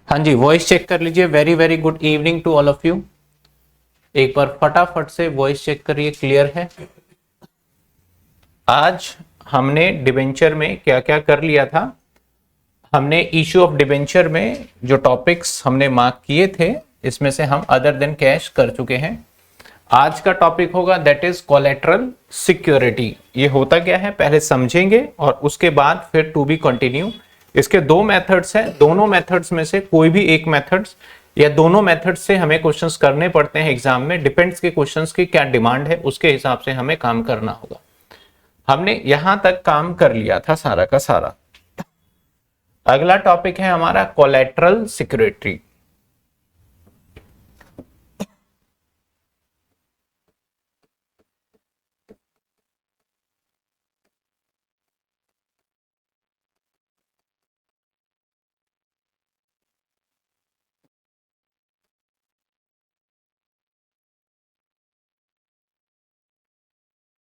हाँ जी, voice check कर लीजिए। Very very good evening to all of you. एक बार फटाफट से वॉइस चेक करिए, क्लियर है। आज हमने डिबेंचर में क्या क्या कर लिया था। हमने इशू ऑफ डिबेंचर में जो टॉपिक्स हमने मार्क किए थे, इसमें से हम अदर देन कैश कर चुके हैं। आज का टॉपिक होगा दैट इज कोलेटरल सिक्योरिटी। ये होता क्या है पहले समझेंगे और उसके बाद फिर टू बी कंटिन्यू। इसके दो मेथड्स हैं, दोनों मेथड्स में से कोई भी एक मेथड्स या दोनों मेथड्स से हमें क्वेश्चंस करने पड़ते हैं एग्जाम में। डिपेंड्स के क्वेश्चंस की क्या डिमांड है उसके हिसाब से हमें काम करना होगा। हमने यहां तक काम कर लिया था सारा का सारा। अगला टॉपिक है हमारा कोलेटरल सिक्योरिटी।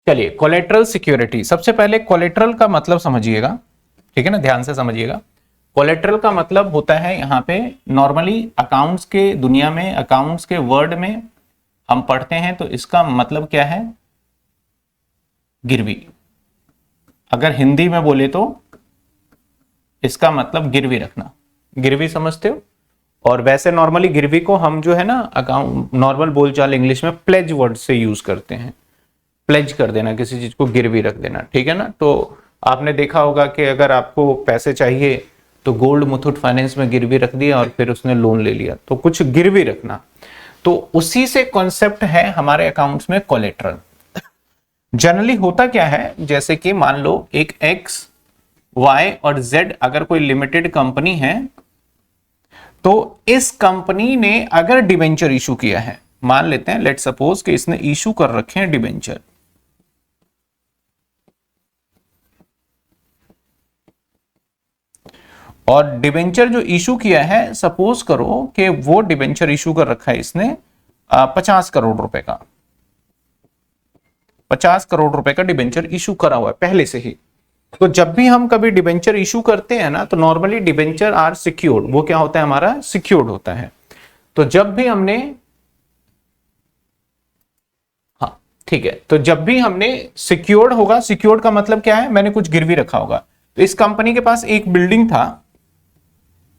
चलिए, कोलेटरल सिक्योरिटी। सबसे पहले कोलेटरल का मतलब समझिएगा, ठीक है ना, ध्यान से समझिएगा। कोलेटरल का मतलब होता है यहाँ पे नॉर्मली अकाउंट्स के दुनिया में, अकाउंट्स के वर्ड में हम पढ़ते हैं तो इसका मतलब क्या है, गिरवी। अगर हिंदी में बोले तो इसका मतलब गिरवी रखना। गिरवी समझते हो। और वैसे नॉर्मली गिरवी को हम जो है ना अकाउंट नॉर्मल बोलचाल इंग्लिश में प्लेज वर्ड से यूज करते हैं। प्लेज कर देना, किसी चीज को गिरवी रख देना, ठीक है ना। तो आपने देखा होगा कि अगर आपको पैसे चाहिए तो गोल्ड मुथूट फाइनेंस में गिरवी रख दिया और फिर उसने लोन ले लिया, तो कुछ गिरवी रखना। तो उसी से कॉन्सेप्ट है हमारे अकाउंट्स में कोलेटरल। जनरली होता क्या है, जैसे कि मान लो एक एक्स वाई और जेड अगर कोई लिमिटेड कंपनी है, तो इस कंपनी ने अगर डिबेंचर इशू किया है, मान लेते हैं लेट सपोज कि इसने इशू कर रखे हैं डिबेंचर, और डिबेंचर जो इशू किया है, सपोज करो कि वो डिबेंचर इशू कर रखा है इसने 50 करोड़ रुपए का, 50 करोड़ रुपए का डिबेंचर इशू करा हुआ है पहले से ही। तो जब भी हम कभी डिबेंचर इशू करते हैं ना, तो नॉर्मली डिबेंचर आर सिक्योर्ड। वो क्या होता है, हमारा सिक्योर्ड होता है। तो जब भी हमने, हाँ ठीक है, तो जब भी हमने सिक्योर्ड होगा, सिक्योर्ड का मतलब क्या है, मैंने कुछ गिरवी रखा होगा। तो इस कंपनी के पास एक बिल्डिंग था,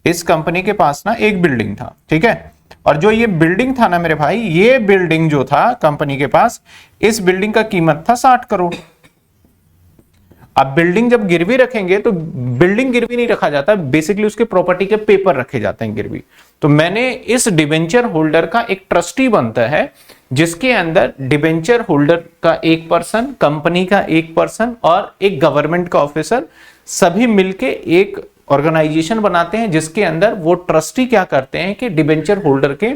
इस कंपनी के पास ना एक बिल्डिंग था, ठीक है। और जो ये बिल्डिंग था ना मेरे भाई, ये बिल्डिंग जो था कंपनी के पास, इस बिल्डिंग का कीमत था 60 करोड़। अब बिल्डिंग जब गिरवी रखेंगे तो बिल्डिंग गिरवी नहीं रखा जाता, बेसिकली उसके प्रॉपर्टी के पेपर रखे जाते हैं गिरवी। तो मैंने इस डिबेंचर होल्डर का एक ट्रस्टी बनता है, जिसके अंदर डिबेंचर होल्डर का एक पर्सन, कंपनी का एक पर्सन और एक गवर्नमेंट का ऑफिसर, सभी मिलके एक ऑर्गेनाइजेशन बनाते हैं, जिसके अंदर वो ट्रस्टी क्या करते हैं कि डिबेंचर होल्डर के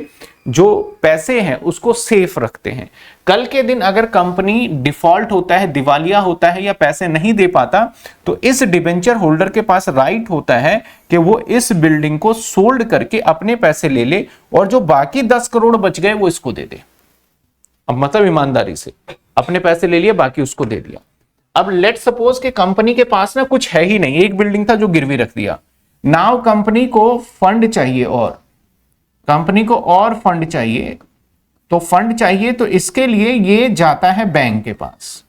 जो पैसे हैं उसको सेफ रखते हैं। कल के दिन अगर कंपनी डिफॉल्ट होता है, दिवालिया होता है या पैसे नहीं दे पाता, तो इस डिबेंचर होल्डर के पास राइट होता है कि वो इस बिल्डिंग को सोल्ड करके अपने पैसे ले ले और जो बाकी 10 करोड़ बच गए वो इसको दे दे। अब मतलब ईमानदारी से अपने पैसे ले लिए, बाकी उसको दे दिया। अब लेट सपोज कि कंपनी के पास ना कुछ है ही नहीं, एक बिल्डिंग था जो गिरवी रख दिया। नाउ कंपनी को फंड चाहिए, और कंपनी को और फंड चाहिए। तो फंड चाहिए तो इसके लिए ये जाता है बैंक के पास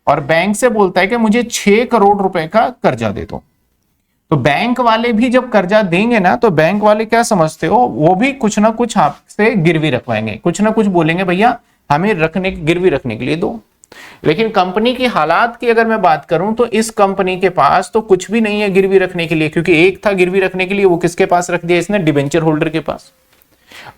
और बैंक से बोलता है कि मुझे 6 करोड़ रुपए का कर्जा दे दो। तो बैंक वाले भी जब कर्जा देंगे ना, तो बैंक वाले क्या समझते हो, वो भी कुछ ना कुछ आपसे गिरवी रखवाएंगे, कुछ ना कुछ बोलेंगे भैया हमें रखने गिरवी रखने के लिए दो। लेकिन कंपनी की हालात की अगर मैं बात करूं तो इस कंपनी के पास तो कुछ भी नहीं है गिरवी रखने के लिए, क्योंकि एक था गिरवी रखने के लिए, वो किसके पास रख दिया इसने, डिबेंचर होल्डर के पास।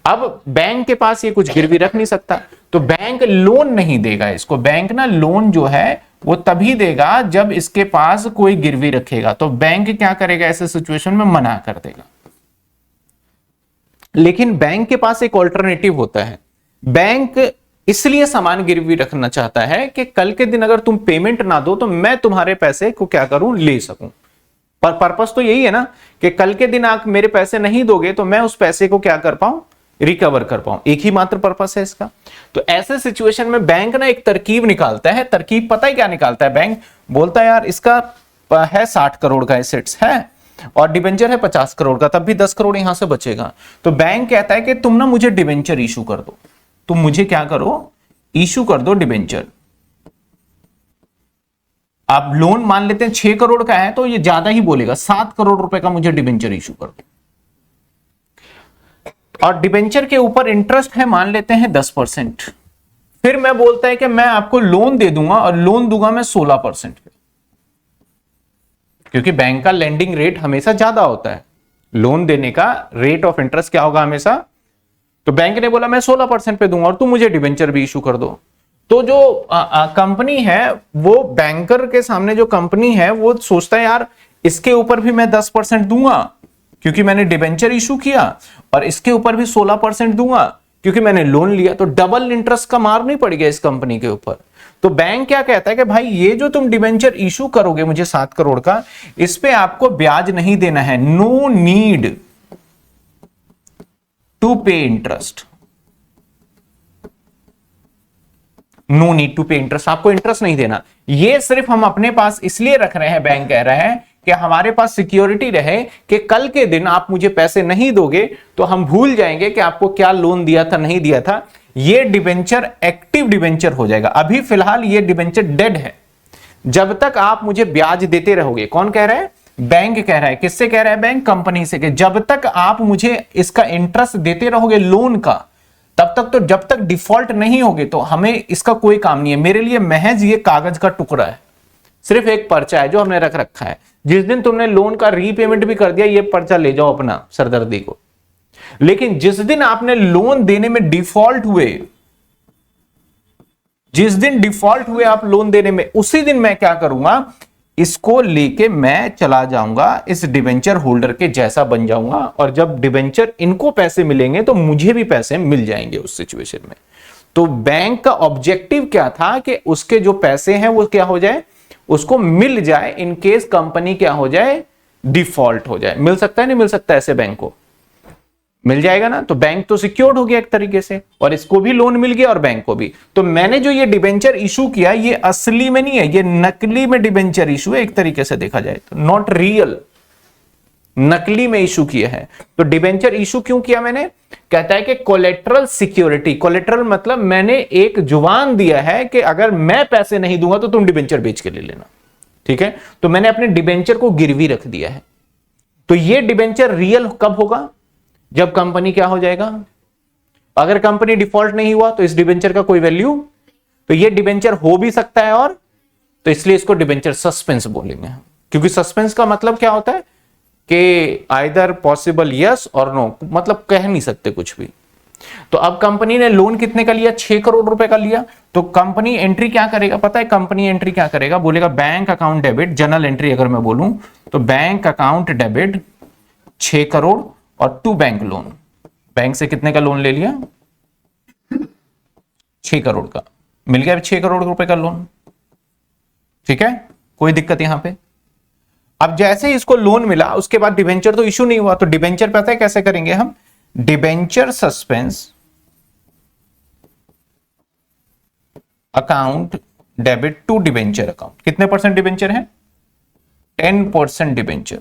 अब बैंक के पास ये कुछ गिरवी रख नहीं सकता, तो बैंक लोन नहीं देगा इसको। बैंक ना लोन जो है वो तभी देगा जब इसके पास कोई गिरवी रखेगा। तो बैंक क्या करेगा, ऐसे सिचुएशन में मना कर देगा। लेकिन बैंक के पास एक ऑल्टरनेटिव होता है। बैंक इसलिए सामान गिरवी रखना चाहता है कि कल के दिन अगर तुम पेमेंट ना दो तो मैं तुम्हारे पैसे को क्या करूं, ले सकूं। पर पर्पस तो यही है ना कि कल के दिन आप मेरे पैसे नहीं दोगे तो मैं उस पैसे को क्या कर पाऊं, रिकवर कर पाऊं। एक ही मात्र पर्पस है इसका। तो ऐसे सिचुएशन में बैंक ना एक तरकीब निकालता है। तरकीब पता है क्या निकालता है, बैंक बोलता है यार इसका है 60 करोड़ का एसेट्स है, और डिबेंचर है 50 करोड़ का, तब भी 10 करोड़ यहां से बचेगा। तो बैंक कहता है कि तुम ना मुझे डिबेंचर इशू कर दो, तुम मुझे क्या करो, इशू कर दो डिबेंचर। आप लोन मान लेते हैं 6 करोड़ का है तो ये ज्यादा ही बोलेगा, 7 करोड़ रुपए का मुझे डिबेंचर इशू कर दो। और डिबेंचर के ऊपर इंटरेस्ट है मान लेते हैं 10%। फिर मैं बोलता है कि मैं आपको लोन दे दूंगा और लोन दूंगा मैं 16% पे, क्योंकि बैंक का लेंडिंग रेट हमेशा ज्यादा होता है। लोन देने का रेट ऑफ इंटरेस्ट क्या होगा हमेशा, तो बैंक ने बोला मैं 16% पे दूंगा और तुम मुझे डिबेंचर भी इशू कर दो। तो जो कंपनी है वो बैंकर के सामने, जो कंपनी है वो सोचता है यार इसके ऊपर भी मैं 10% दूंगा क्योंकि मैंने डिबेंचर इशू किया, और इसके ऊपर भी 16% दूंगा क्योंकि मैंने लोन लिया, तो डबल इंटरेस्ट का मार नहीं पड़ गया इस कंपनी के ऊपर। तो बैंक क्या कहता है कि भाई ये जो तुम डिबेंचर इशू करोगे मुझे 7 करोड़ का, इस पे आपको ब्याज नहीं देना है, नो नीड टू पे इंटरेस्ट, नो नीड टू पे इंटरेस्ट, आपको इंटरेस्ट नहीं देना। ये सिर्फ हम अपने पास इसलिए रख रहे हैं, बैंक कह रहा है कि हमारे पास सिक्योरिटी रहे कि कल के दिन आप मुझे पैसे नहीं दोगे तो हम भूल जाएंगे कि आपको क्या लोन दिया था नहीं दिया था। ये डिबेंचर एक्टिव डिबेंचर हो जाएगा। अभी फिलहाल ये डिबेंचर डेड है, जब तक आप मुझे ब्याज देते रहोगे। कौन कह रहा है, बैंक कह रहा है। किससे कह रहा है बैंक, कंपनी से, कि जब तक आप मुझे इसका इंटरेस्ट देते रहोगे लोन का, तब तक, तो जब तक डिफॉल्ट नहीं होगे तो हमें इसका कोई काम नहीं है। मेरे लिए महज ये कागज का टुकड़ा है, सिर्फ एक पर्चा है जो हमने रख रखा है। जिस दिन तुमने लोन का रीपेमेंट भी कर दिया, ये पर्चा ले जाओ अपना सरदर्दी को। लेकिन जिस दिन आपने लोन देने में डिफॉल्ट हुए, जिस दिन डिफॉल्ट हुए आप लोन देने में, उसी दिन मैं क्या करूंगा, इसको लेके मैं चला जाऊंगा, इस डिबेंचर होल्डर के जैसा बन जाऊंगा, और जब डिबेंचर इनको पैसे मिलेंगे तो मुझे भी पैसे मिल जाएंगे उस सिचुएशन में। तो बैंक का ऑब्जेक्टिव क्या था कि उसके जो पैसे हैं वो क्या हो जाए, उसको मिल जाए, इन केस कंपनी क्या हो जाए, डिफॉल्ट हो जाए। मिल सकता है नहीं मिल सकता, ऐसे बैंक को मिल जाएगा ना। तो बैंक तो सिक्योर्ड हो गया एक तरीके से, और इसको भी लोन मिल गया और बैंक को भी। तो मैंने जो ये डिबेंचर इशू किया, ये असली में नहीं है, ये नकली में डिबेंचर इशू है एक तरीके से देखा जाए तो, नॉट रियल, नकली में इशू किया है। तो डिबेंचर इशू क्यों किया मैंने, कहता है कि कोलेटरल सिक्योरिटी, कोलेटरल मतलब मैंने एक जुबान दिया है कि अगर मैं पैसे नहीं दूंगा तो तुम डिबेंचर बेच के ले लेना, ठीक है। तो मैंने अपने डिबेंचर को गिरवी रख दिया है। तो ये डिबेंचर रियल कब होगा, जब कंपनी क्या हो जाएगा, अगर कंपनी डिफॉल्ट नहीं हुआ तो इस डिबेंचर का कोई वैल्यू, तो ये डिबेंचर हो भी सकता है, और तो इसलिए इसको डिबेंचर सस्पेंस बोलेंगे, क्योंकि सस्पेंस का मतलब क्या होता है कि आइदर पॉसिबल यस और नो, मतलब कह नहीं सकते कुछ भी। तो अब कंपनी ने लोन कितने का लिया, 6 करोड़ रुपए का लिया। तो कंपनी एंट्री क्या करेगा पता है, कंपनी एंट्री क्या करेगा, बोलेगा bank account debit, general entry अगर मैं बोलूं तो बैंक अकाउंट डेबिट 6 करोड़ और टू बैंक लोन। बैंक से कितने का लोन ले लिया, 6 करोड़ का, मिल गया 6 करोड़ रुपए का लोन, ठीक है, कोई दिक्कत यहां पे। अब जैसे ही इसको लोन मिला उसके बाद डिबेंचर तो इशू नहीं हुआ, तो डिबेंचर पता है कैसे करेंगे हम, debenture suspense account debit to debenture account. कितने परसेंट डिबेंचर है, 10% डिबेंचर,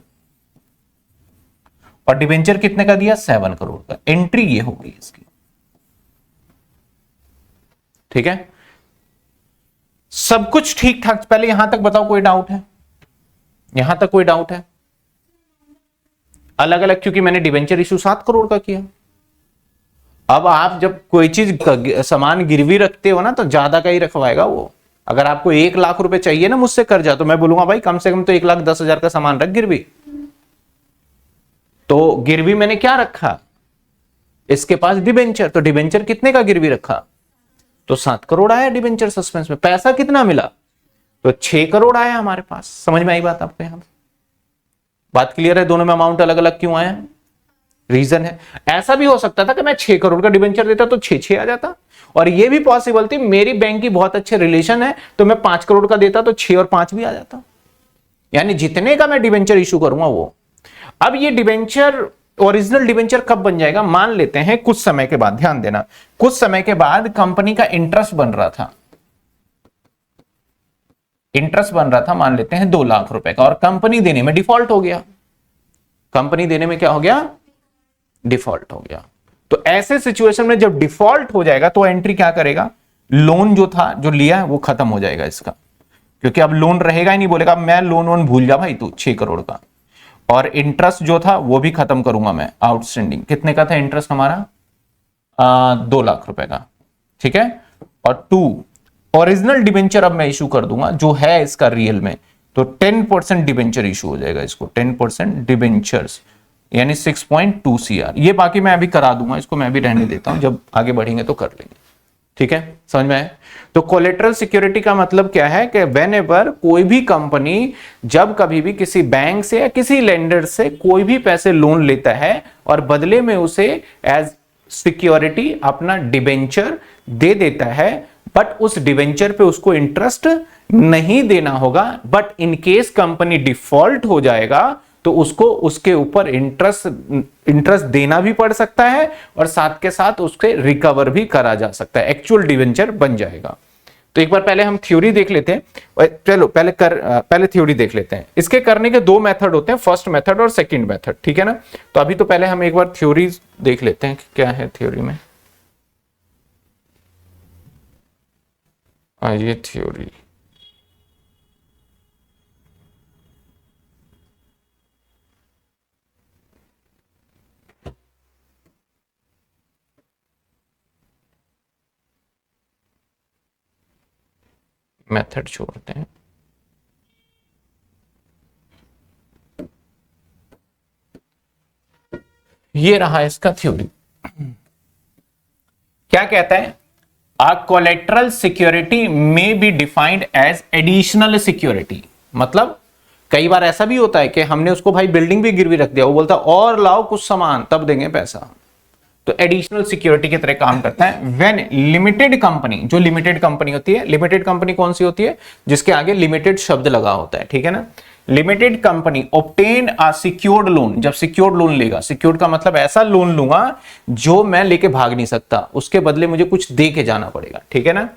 और डिबेंचर कितने का दिया, 7 करोड़ का। एंट्री ये होगी इसकी, ठीक है। सब कुछ ठीक ठाक, पहले यहां तक बताओ कोई डाउट है, यहां तक कोई डाउट है, अलग अलग, क्योंकि मैंने डिबेंचर इशू 7 करोड़ का किया। अब आप जब कोई चीज सामान गिरवी रखते हो ना तो ज्यादा का ही रखवाएगा वो। अगर आपको 1 लाख रुपए चाहिए ना मुझसे कर्जा, तो मैं बोलूंगा भाई कम से कम तो 1,10,000 का सामान रख गिरवी। तो गिरवी मैंने क्या रखा, इसके पास डिबेंचर, तो डिबेंचर कितने का गिरवी रखा, तो 7 करोड़ आया डिबेंचर सस्पेंस में। पैसा कितना मिला, तो 6 करोड़ आया हमारे पास। समझ में आई बात आपको, यहां बात क्लियर है, दोनों में अमाउंट अलग अलग क्यों आया, रीजन है। ऐसा भी हो सकता था कि मैं 6 करोड़ का डिबेंचर देता तो 6 आ जाता, और ये भी पॉसिबल थी मेरी बैंक की बहुत अच्छे रिलेशन है तो मैं 5 करोड़ का देता तो 6 और 5 भी आ जाता, यानी जितने का मैं डिबेंचर इशू करूंगा वो। अब ये डिबेंचर, ओरिजिनल डिबेंचर कब बन जाएगा, मान लेते हैं कुछ समय के बाद, ध्यान देना, कुछ समय के बाद कंपनी का इंटरेस्ट बन रहा था, इंटरेस्ट बन रहा था मान लेते हैं 2 लाख रुपए का, और कंपनी देने में डिफॉल्ट हो गया। कंपनी देने में क्या हो गया, डिफॉल्ट हो गया। तो ऐसे सिचुएशन में जब डिफॉल्ट हो जाएगा तो एंट्री क्या करेगा, लोन जो था जो लिया है वो खत्म हो जाएगा इसका, क्योंकि अब लोन रहेगा ही नहीं, बोलेगा मैं लोन वोन भूल जा भाई तू 6 करोड़ का, और इंटरेस्ट जो था वो भी खत्म करूंगा मैं। आउटस्टैंडिंग कितने का था इंटरेस्ट हमारा, 2 लाख रुपए का, ठीक है। और 2 ओरिजिनल डिबेंचर अब मैं इशू कर दूंगा जो है इसका रियल में, तो 10% डिबेंचर इशू हो जाएगा इसको, 10% डिबेंचर्स यानी 6.2 CR। ये बाकी मैं अभी करा दूंगा, इसको मैं भी रहने देता हूं, जब आगे बढ़ेंगे तो कर लेंगे, ठीक है, समझ में आए। तो कोलेटरल सिक्योरिटी का मतलब क्या है कि व्हेनेवर कोई भी कंपनी जब कभी भी किसी बैंक से या किसी लेंडर से कोई भी पैसे लोन लेता है और बदले में उसे एज सिक्योरिटी अपना डिबेंचर दे देता है, बट उस डिबेंचर पे उसको इंटरेस्ट नहीं देना होगा, but in case company default हो जाएगा तो उसको उसके ऊपर इंटरेस्ट देना भी पड़ सकता है और साथ के साथ उसके रिकवर भी करा जा सकता है, एक्चुअल डिबेंचर बन जाएगा। तो एक बार पहले हम थ्योरी देख लेते हैं, चलो पहले थ्योरी देख लेते हैं। इसके करने के 2 मेथड होते हैं, फर्स्ट मेथड और सेकंड मेथड, ठीक है ना। तो अभी तो पहले हम एक बार थ्योरी देख लेते हैं कि क्या है थ्योरी में। ये थ्योरी मेथड छोड़ते हैं। ये रहा इसका थ्योरी। क्या कहता है, a collateral security may be defined as additional security. मतलब कई बार ऐसा भी होता है कि हमने उसको भाई बिल्डिंग भी गिरवी रख दिया, वो बोलता है और लाओ कुछ सामान तब देंगे पैसा, तो एडिशनल सिक्योरिटी की तरह काम करता है। व्हेन लिमिटेड कंपनी, जो लिमिटेड कंपनी होती है, लिमिटेड कंपनी कौन सी होती है, जिसके आगे लिमिटेड शब्द लगा होता है, ठीक है ना। Limited company obtain a secured loan, जब सिक्योर्ड लोन लेगा, सिक्योर्ड का मतलब ऐसा लोन लूंगा जो मैं लेके भाग नहीं सकता, उसके बदले मुझे कुछ दे के जाना पड़ेगा, ठीक है ना।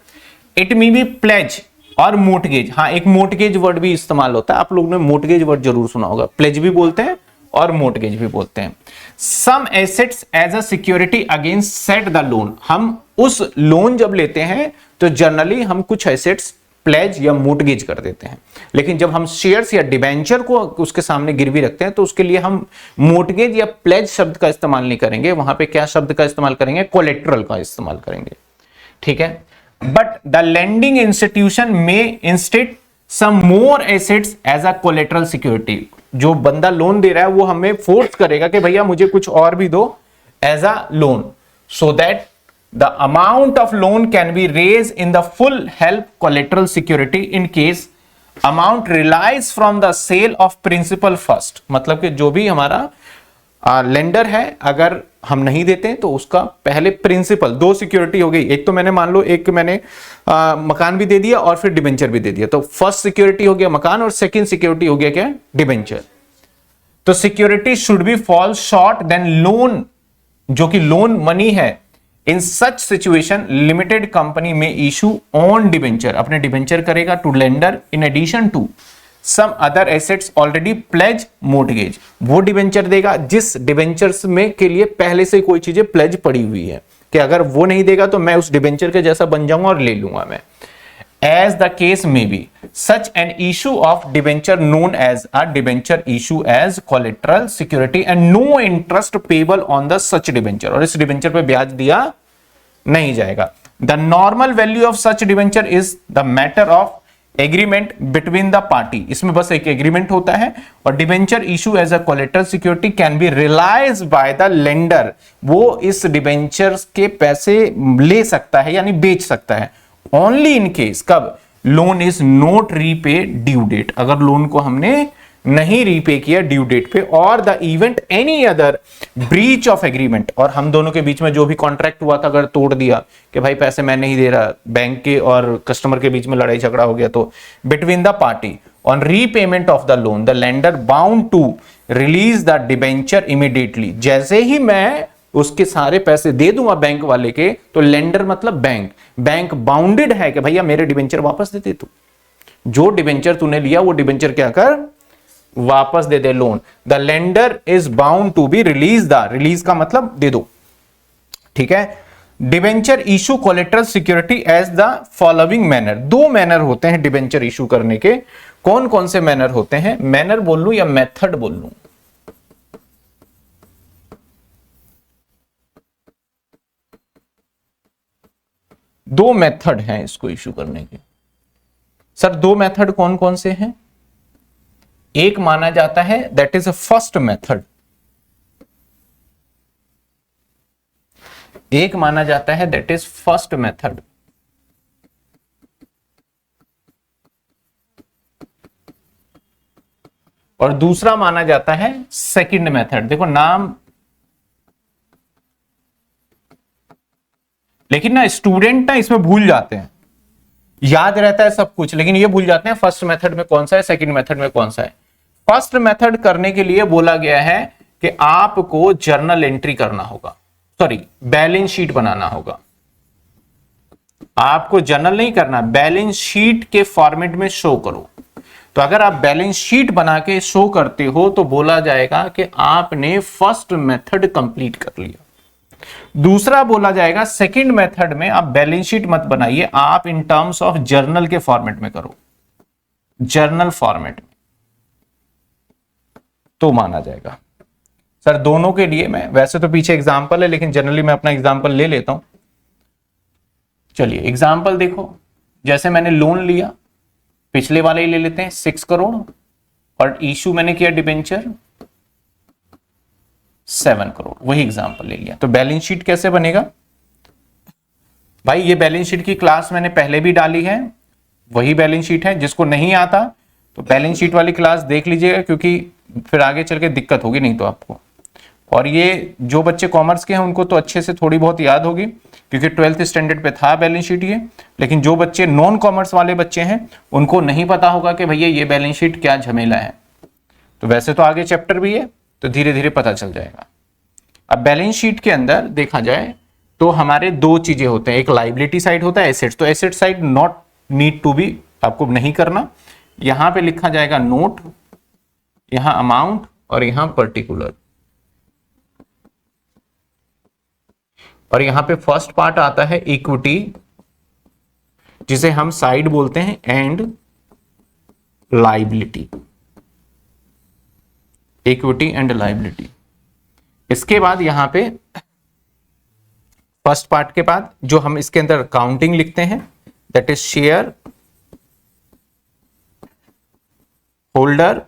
इट मे बी प्लेज और मोर्टगेज, हाँ एक मोर्टगेज वर्ड भी इस्तेमाल होता है, आप लोगों ने मोर्टगेज वर्ड जरूर सुना होगा, प्लेज भी बोलते हैं और मोर्टगेज भी बोलते हैं। Some assets as a security against set the loan, हम उस लोन जब लेते हैं तो जनरली हम कुछ एसेट्स प्लेज या मोर्टगेज कर देते हैं, लेकिन जब हम शेयर्स या डिबेंचर को उसके सामने गिरवी रखते हैं तो उसके लिए हम मोर्टगेज या प्लेज शब्द का इस्तेमाल नहीं करेंगे, वहां पे क्या शब्द का इस्तेमाल करेंगे, कोलेट्रल का इस्तेमाल करेंगे, ठीक है। बट द लेंडिंग इंस्टीट्यूशन में instead some more assets as a collateral security, जो बंदा लोन दे रहा है वो हमें फोर्स करेगा कि भैया मुझे कुछ और भी दो as a loan, so that the amount of loan can be raised in the full help collateral security in case amount relies from the sale of principal first। मतलब कि जो भी हमारा लेंडर है अगर हम नहीं देते तो उसका पहले प्रिंसिपल, 2 सिक्योरिटी हो गई, एक तो मैंने मान लो एक मैंने मकान भी दे दिया और फिर डिबेंचर भी दे दिया, तो फर्स्ट सिक्योरिटी हो गया मकान और सेकंड सिक्योरिटी हो गया क्या, डिबेंचर। तो security should be fall short than loan, जो कि लोन मनी है। In such situation limited company में इशू ऑन डिबेंचर, अपने डिबेंचर करेगा to lender in addition to some other assets already pledge mortgage, वो डिबेंचर देगा जिस डिबेंचर्स में के लिए पहले से कोई चीजें प्लेज पड़ी हुई है, कि अगर वो नहीं देगा तो मैं उस डिबेंचर के जैसा बन जाऊंगा और ले लूंगा मैं। As the case may be, such an issue of debenture known as a debenture issue as collateral security and no interest payable on the such debenture, और इस डिबेंचर पे ब्याज दिया नहीं जाएगा। The normal value of such debenture is the matter of agreement between the party, इसमें बस एक एग्रीमेंट होता है, और debenture issue as a collateral security can be realised by the lender, वो इस डिबेंचर के पैसे ले सकता है यानी बेच सकता है ओनली इन केस, कब, loan is not repay due date, अगर लोन को हमने नहीं रीपे किया ड्यू डेट पे, और the event any other breach of agreement, और हम दोनों के बीच में जो भी कॉन्ट्रैक्ट हुआ था अगर तोड़ दिया कि भाई पैसे मैं नहीं दे रहा, बैंक के और कस्टमर के बीच में लड़ाई झगड़ा हो गया, तो between the party on repayment of the loan the lender bound to release the debenture immediately, जैसे ही मैं उसके सारे पैसे दे दूंगा बैंक वाले के, तो लेंडर मतलब बैंक, बैंक बाउंडेड है कि भैया मेरे डिबेंचर वापस दे दे तू, जो डिबेंचर तूने लिया वो डिबेंचर क्या कर वापस दे दे loan. The lender is bound to be release the, release का मतलब दे दो, ठीक है। Debenture issue collateral security as the following manner, दो मैनर होते हैं डिबेंचर इशू करने के। कौन कौन से मैनर होते हैं, मैनर बोल लूं या मेथड बोल लूं? दो मेथड हैं इसको इशू करने के। सर दो मेथड कौन कौन से हैं? एक माना जाता है that is a first method, एक माना जाता है दैट इज फर्स्ट मेथड, और दूसरा माना जाता है सेकंड मेथड। देखो नाम, लेकिन ना स्टूडेंट ना इसमें भूल जाते हैं, याद रहता है सब कुछ लेकिन ये भूल जाते हैं फर्स्ट मेथड में कौन सा है, सेकंड मेथड में कौन सा है। फर्स्ट मेथड करने के लिए बोला गया है कि आपको जर्नल एंट्री करना होगा, सॉरी बैलेंस शीट बनाना होगा। आपको जर्नल नहीं करना, बैलेंस शीट के फॉर्मेट में शो करो। तो अगर आप बैलेंस शीट बना के शो करते हो तो बोला जाएगा कि आपने फर्स्ट मेथड कंप्लीट कर लिया। दूसरा बोला जाएगा सेकंड मेथड में आप बैलेंस शीट मत बनाइए, आप इन टर्म्स ऑफ जर्नल के फॉर्मेट में करो, जर्नल फॉर्मेट में, तो माना जाएगा। सर दोनों के लिए मैं, वैसे तो पीछे एग्जांपल है लेकिन जनरली मैं अपना एग्जांपल ले लेता हूं। चलिए एग्जांपल देखो, जैसे मैंने लोन लिया, पिछले वाले ही ले लेते हैं 6 करोड़, और इशू मैंने किया डिबेंचर 7 करोड़, वही एग्जांपल ले लिया। तो बैलेंस शीट कैसे बनेगा भाई? ये बैलेंस शीट की क्लास मैंने पहले भी डाली है, वही बैलेंस शीट है। जिसको नहीं आता तो बैलेंस शीट वाली क्लास देख लीजिएगा, क्योंकि फिर आगे चल के दिक्कत होगी नहीं तो आपको। और ये जो बच्चे कॉमर्स के हैं उनको तो अच्छे से थोड़ी बहुत याद होगी, क्योंकि 12th स्टैंडर्ड पे था बैलेंस शीट ये। लेकिन जो बच्चे नॉन कॉमर्स वाले बच्चे हैं उनको नहीं पता होगा कि भैया ये बैलेंस शीट क्या झमेला है। तो वैसे तो आगे चैप्टर भी है, तो धीरे धीरे पता चल जाएगा। अब बैलेंस शीट के अंदर देखा जाए तो हमारे दो चीजें होते हैं, एक लाइबिलिटी साइड होता है, एसेट्स। तो asset side not need to be, आपको नहीं करना। यहां पे लिखा जाएगा नोट, यहां अमाउंट, और यहां पर्टिकुलर। और यहां पे फर्स्ट पार्ट आता है इक्विटी, जिसे हम साइड बोलते हैं, and liability, equity and liability. इसके बाद यहां पे फर्स्ट पार्ट के बाद जो हम इसके अंदर काउंटिंग लिखते हैं, that is share holder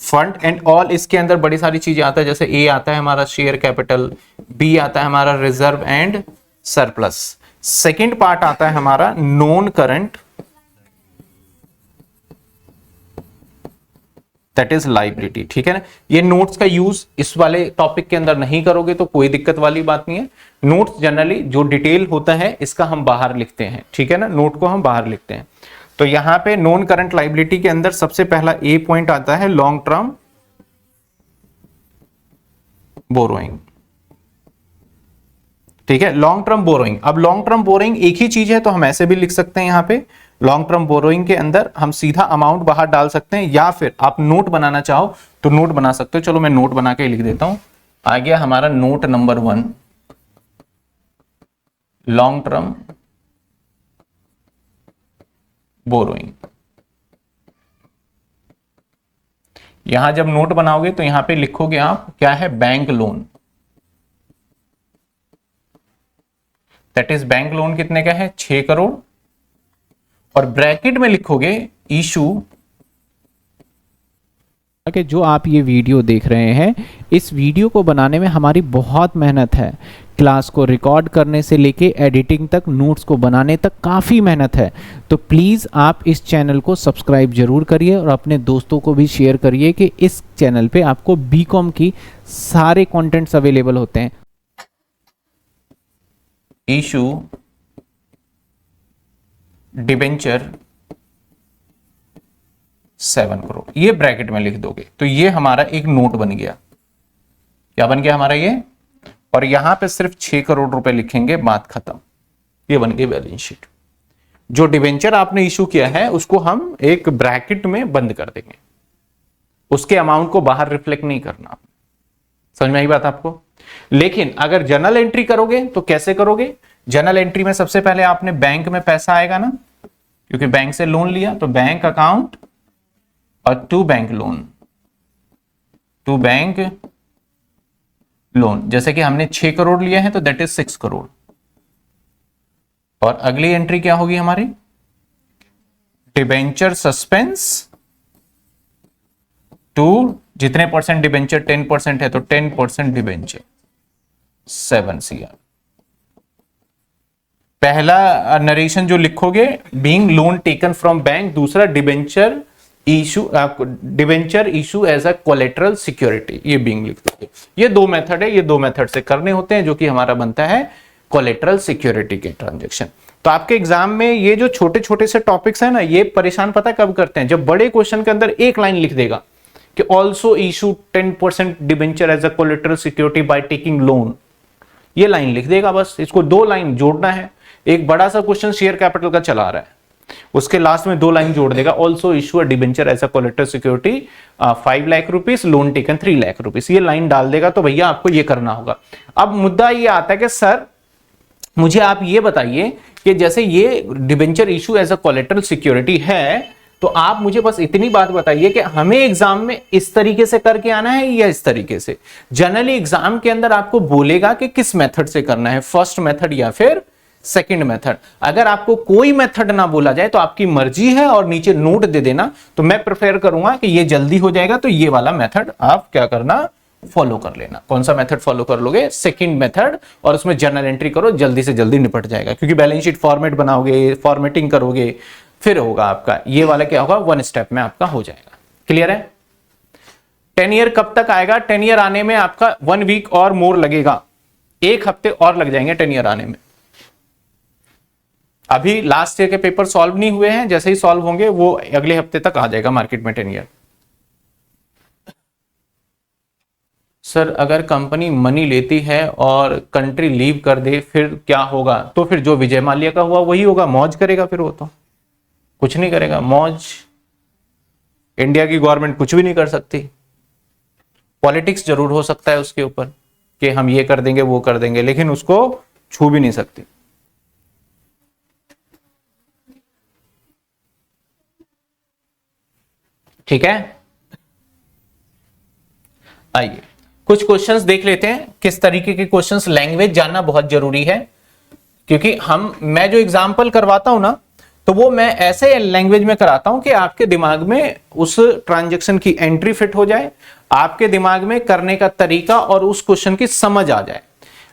fund and all. इसके अंदर बड़ी सारी चीजें आता है, जैसे ए आता है हमारा शेयर कैपिटल, बी आता है हमारा reserve and surplus, second part आता है हमारा non current, that is liability. ठीक है ना। ये नोट्स का यूज इस वाले टॉपिक के अंदर नहीं करोगे तो कोई दिक्कत वाली बात नहीं है। नोट्स जनरली जो डिटेल होता है इसका हम बाहर लिखते हैं, ठीक है ना, नोट को हम बाहर लिखते हैं। तो यहां पे नॉन करंट लाइबिलिटी के अंदर सबसे पहला ए पॉइंट आता है लॉन्ग टर्म बोरोइंग। ठीक है, लॉन्ग टर्म बोरोइंग। अब लॉन्ग टर्म बोरोइंग एक ही चीज है तो हम ऐसे भी लिख सकते हैं, यहां पे लॉन्ग टर्म बोरोइंग के अंदर हम सीधा अमाउंट बाहर डाल सकते हैं, या फिर आप नोट बनाना चाहो तो नोट बना सकते हो। चलो मैं नोट बना के लिख देता हूं। आ गया हमारा note number 1, long term borrowing. यहां जब नोट बनाओगे तो यहां पे लिखोगे आप क्या है, bank loan, that is bank loan कितने का है, 6 करोड़, और ब्रैकेट में लिखोगे इशू। कि जो आप ये वीडियो देख रहे हैं, इस वीडियो को बनाने में हमारी बहुत मेहनत है। क्लास को रिकॉर्ड करने से लेके एडिटिंग तक, नोट्स को बनाने तक काफ़ी मेहनत है। तो प्लीज़ आप इस चैनल को सब्सक्राइब जरूर करिए और अपने दोस्तों को भी शेयर करिए कि इस चैनल पे आपको बीकॉम की सारे कंटेंट्स अवेलेबल होते हैं। इशू डिबेंचर 7 करोड़, ये ब्रैकेट में लिख दोगे तो ये हमारा एक नोट बन गया। क्या बन गया हमारा ये, और यहां पे सिर्फ 6 करोड़ रुपए लिखेंगे, बात खत्म। ये बन गई बैलेंस शीट। जो डिबेंचर आपने इशू किया है उसको हम एक ब्रैकेट में बंद कर देंगे। उसके अमाउंट को बाहर रिफ्लेक्ट नहीं करना। समझ में आई बात आपको? लेकिन अगर जर्नल एंट्री करोगे तो कैसे करोगे? जर्नल एंट्री में सबसे पहले आपने बैंक में पैसा आएगा ना, क्योंकि बैंक से लोन लिया, तो बैंक अकाउंट और to bank loan, to bank loan. जैसे कि हमने 6 करोड़ लिया है तो दैट इज 6 करोड़। और अगली एंट्री क्या होगी हमारी? डिबेंचर सस्पेंस टू, जितने परसेंट डिबेंचर 10% है तो 10% डिबेंचर 7 CR। पहला नरेशन जो लिखोगे being loan taken from bank, दूसरा debenture issue as a collateral security, ये बीइंग लिख दोगे। ये 2 मेथड है, ये 2 मेथड से करने होते हैं जो कि हमारा बनता है कोलेटरल सिक्योरिटी के ट्रांजेक्शन। तो आपके एग्जाम में ये जो छोटे छोटे से टॉपिक्स है ना, ये परेशान पता कब करते हैं? जब बड़े क्वेश्चन के अंदर एक लाइन लिख देगा कि also issue 10% debenture as a collateral security by taking loan, ये लाइन लिख देगा बस। इसको 2 लाइन जोड़ना है। एक बड़ा सा क्वेश्चन शेयर कैपिटल का चला रहा है, उसके लास्ट में 2 लाइन जोड़ देगा, also issue a debenture as a collateral security 5 lakh rupees, loan taken 3 lakh rupees, ये लाइन डाल देगा। तो भैया आपको ये करना होगा। अब मुद्दा ये आता है कि सर मुझे आप ये बताइए कि जैसे ये debenture issue as a collateral security है, तो आप मुझे बस इतनी बात बताइए कि हमें एग्जाम में इस तरीके से करके आना है या इस तरीके से? जनरली एग्जाम के अंदर आपको बोलेगा कि किस मेथड से करना है, फर्स्ट मेथड या फिर सेकंड मेथड। अगर आपको कोई मेथड ना बोला जाए तो आपकी मर्जी है और नीचे नोट दे देना। तो मैं प्रेफर करूंगा कि ये जल्दी हो जाएगा, तो ये वाला मेथड आप क्या करना, फॉलो कर लेना। कौन सा मेथड फॉलो कर लोगे? सेकंड मेथड, और उसमें जर्नल एंट्री करो, जल्दी से जल्दी निपट जाएगा। क्योंकि बैलेंस शीट फॉर्मेट बनाओगे, फॉर्मेटिंग करोगे, फिर होगा आपका ये वाला क्या होगा, 1 स्टेप में आपका हो जाएगा। क्लियर है? 10 ईयर कब तक आएगा? 10 ईयर आने में आपका 1 वीक और मोर लगेगा, 1 हफ्ते और लग जाएंगे 10 ईयर आने में। अभी लास्ट ईयर के पेपर सॉल्व नहीं हुए हैं, जैसे ही सॉल्व होंगे वो अगले हफ्ते तक आ जाएगा मार्केट में 10 ईयर। सर अगर कंपनी मनी लेती है और कंट्री लीव कर दे फिर क्या होगा? तो फिर जो विजय माल्या का हुआ वही होगा, मौज करेगा, फिर वो तो कुछ नहीं करेगा, मौज। इंडिया की गवर्नमेंट कुछ भी नहीं कर सकती। पॉलिटिक्स जरूर हो सकता है उसके ऊपर कि हम ये कर देंगे वो कर देंगे, लेकिन उसको छू भी नहीं सकती। ठीक है, आइए कुछ क्वेश्चंस देख लेते हैं। किस तरीके के क्वेश्चंस, लैंग्वेज जानना बहुत जरूरी है, क्योंकि मैं जो एग्जांपल करवाता हूं ना, तो वो मैं ऐसे लैंग्वेज में कराता हूं कि आपके दिमाग में उस ट्रांजैक्शन की एंट्री फिट हो जाए, आपके दिमाग में करने का तरीका और उस क्वेश्चन की समझ आ जाए।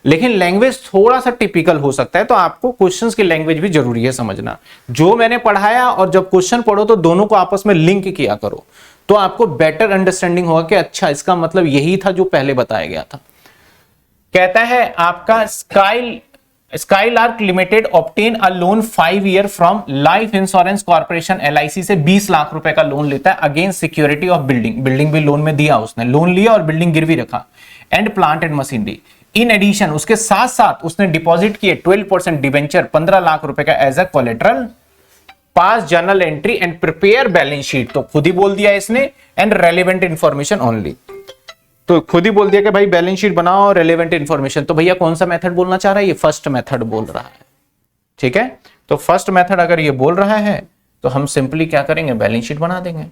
लेकिन लैंग्वेज थोड़ा सा टिपिकल हो सकता है, तो आपको क्वेश्चंस की लैंग्वेज भी जरूरी है समझना। जो मैंने पढ़ाया और जब क्वेश्चन पढ़ो तो दोनों को आपस में लिंक किया करो, तो आपको बेटर अंडरस्टैंडिंग होगा कि अच्छा इसका मतलब यही था जो पहले बताया गया था। कहता है आपका Skylark limited obtain a loan 5 year from life insurance corporation LIC से 20 लाख रुपए का लोन लेता है अगेंस्ट सिक्योरिटी ऑफ बिल्डिंग भी लोन में दिया, उसने लोन लिया और बिल्डिंग गिरवी रखा, and plant and machinery. In addition उसके साथ साथ उसने डिपॉजिट किए 12% डिवेंचर 15 लाख रुपए का as a collateral, pass journal entry and prepare balance sheet, तो खुद ही बोल दिया इसने, एंड रेलेवेंट इंफॉर्मेशन ओनली, तो खुद ही बोल दिया कि भाई बैलेंस शीट बनाओ, रेलेवेंट इंफॉर्मेशन। तो भैया कौन सा मेथड बोलना चाह रहा है? ये फर्स्ट मेथड बोल रहा है। ठीक है, तो फर्स्ट मेथड अगर ये बोल रहा है तो हम सिंपली क्या करेंगे, बैलेंस शीट बना देंगे।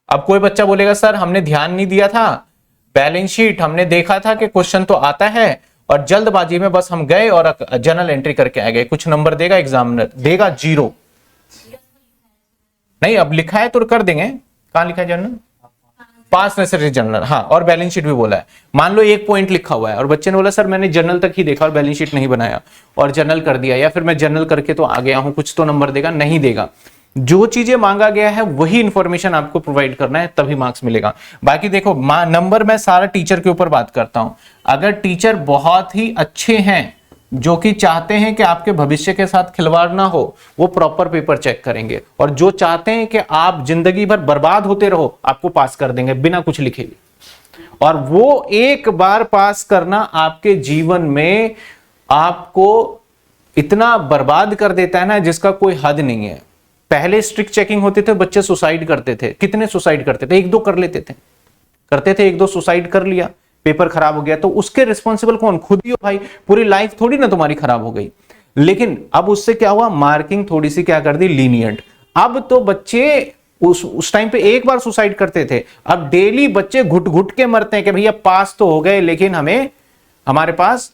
अब कोई बच्चा बोलेगा सर हमने ध्यान नहीं दिया था, बैलेंस शीट हमने देखा था कि क्वेश्चन तो आता है और जल्दबाजी में बस हम गए और जर्नल एंट्री करके आ गए, कुछ नंबर देगा एग्जामिनर, देगा 0। नहीं, अब लिखा है तो कर देंगे। कहां लिखा है जर्नल? पास नेसेसरी जर्नल, हाँ, और बैलेंस शीट भी बोला है। मान लो 1 पॉइंट लिखा हुआ है और बच्चे ने बोला सर मैंने जर्नल तक ही देखा और बैलेंस शीट नहीं बनाया, और जर्नल कर दिया, या फिर मैं जर्नल करके तो आ गया हूं, कुछ तो नंबर देगा, नहीं देगा। जो चीजें मांगा गया है वही इंफॉर्मेशन आपको प्रोवाइड करना है, तभी मार्क्स मिलेगा। बाकी देखो नंबर मैं सारा टीचर के ऊपर बात करता हूं। अगर टीचर बहुत ही अच्छे हैं, जो कि चाहते हैं कि आपके भविष्य के साथ खिलवाड़ ना हो, वो प्रॉपर पेपर चेक करेंगे, और जो चाहते हैं कि आप जिंदगी भर बर्बाद होते रहो, आपको पास कर देंगे बिना कुछ लिखे भी। और वो एक बार पास करना आपके जीवन में आपको इतना बर्बाद कर देता है ना जिसका कोई हद नहीं है। पहले स्ट्रिक्ट चेकिंग होते थे, बच्चे सुसाइड करते थे, कितने सुसाइड करते थे, एक दो कर लेते थे, करते थे, एक दो सुसाइड कर लिया, पेपर खराब हो गया तो उसके रिस्पॉन्सिबल कौन? खुद ही हो भाई, पूरी लाइफ थोड़ी ना तुम्हारी खराब हो गई। लेकिन अब उससे क्या हुआ, मार्किंग थोड़ी सी क्या कर दी, लीनियंट। अब तो बच्चे उस टाइम पे एक बार सुसाइड करते थे, अब डेली बच्चे घुट घुट के मरते हैं कि भैया पास तो हो गए लेकिन हमारे पास